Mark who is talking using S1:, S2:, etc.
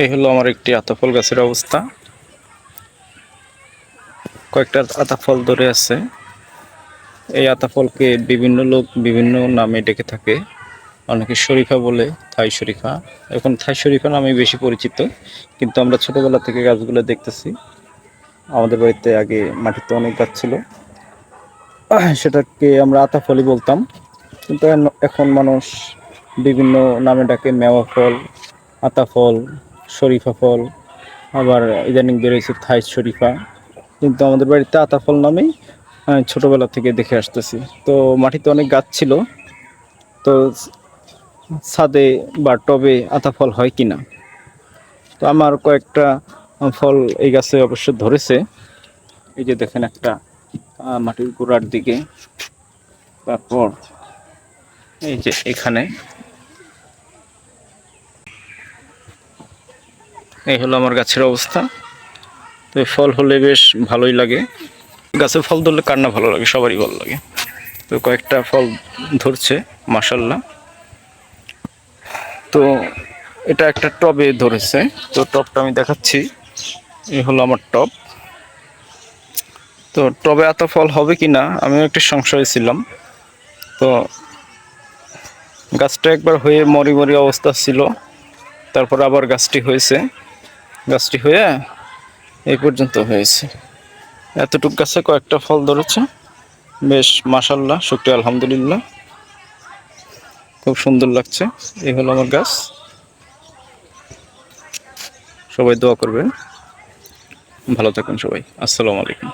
S1: এই হলো আমার একটি আতাফল গাছের অবস্থা। কয়েকটা আতাফল ধরে আছে। এই আতাফলকে বিভিন্ন লোক বিভিন্ন নামে ডেকে থাকে। অনেকে শরীফা বলে, থাই শরীফা। এখন থাই শরীফা নামে বেশি পরিচিত, কিন্তু আমরা ছোটবেলা থেকে গাছগুলো দেখতেছি। আমাদের বাড়িতে আগে মাটিতে অনেক গাছ ছিল, সেটাকে আমরা আতাফলই বলতাম। কিন্তু এখন মানুষ বিভিন্ন নামে ডাকে, মেওয়া ফল, আতাফল, শরীফা ফল, আবার ইদানিং বেরোয়েছে থাই শরীফা। কিন্তু আমাদের বাড়িতে আতাফল নামেই ছোটবেলা থেকে দেখে আসতেছি। তো মাটিতে অনেক গাছ ছিল, তো ছাদে বা টবে আতাফল হয় কিনা, তো আমার কয়েকটা ফল এই গাছে অবশ্য ধরেছে। এই যে দেখেন একটা মাটির গোড়ার দিকে, তারপর এই যে এখানে। এই হলো আমার গাছের অবস্থা। তো ফল হলে বেশ ভালোই লাগে। গাছে ফল ধরলে কার না ভালো লাগে, সবারই ভালো লাগে। তো কয়েকটা ফল ধরছে, মাশাল্লাহ। তো এটা একটা টবে ধরেছে, তো টবটা আমি দেখাচ্ছি। এই হলো আমার টব। তো টবে এত ফল হবে কি না আমিও একটু সংশয় ছিলাম। তো গাছটা একবার হয়ে মরি মরি অবস্থা ছিল, তারপর আবার গাছটি হয়েছে। গাছটি হয়ে এই পর্যন্ত হয়েছে। এতটুক গাছে কয়েকটা ফল ধরেছে, বেশ মাশাল্লাহ, শুকরিয়া, আলহামদুলিল্লাহ। খুব সুন্দর লাগছে। এই হলো আমার গাছ। সবাই দোয়া করবেন, ভালো থাকুন সবাই। আসসালামু আলাইকুম।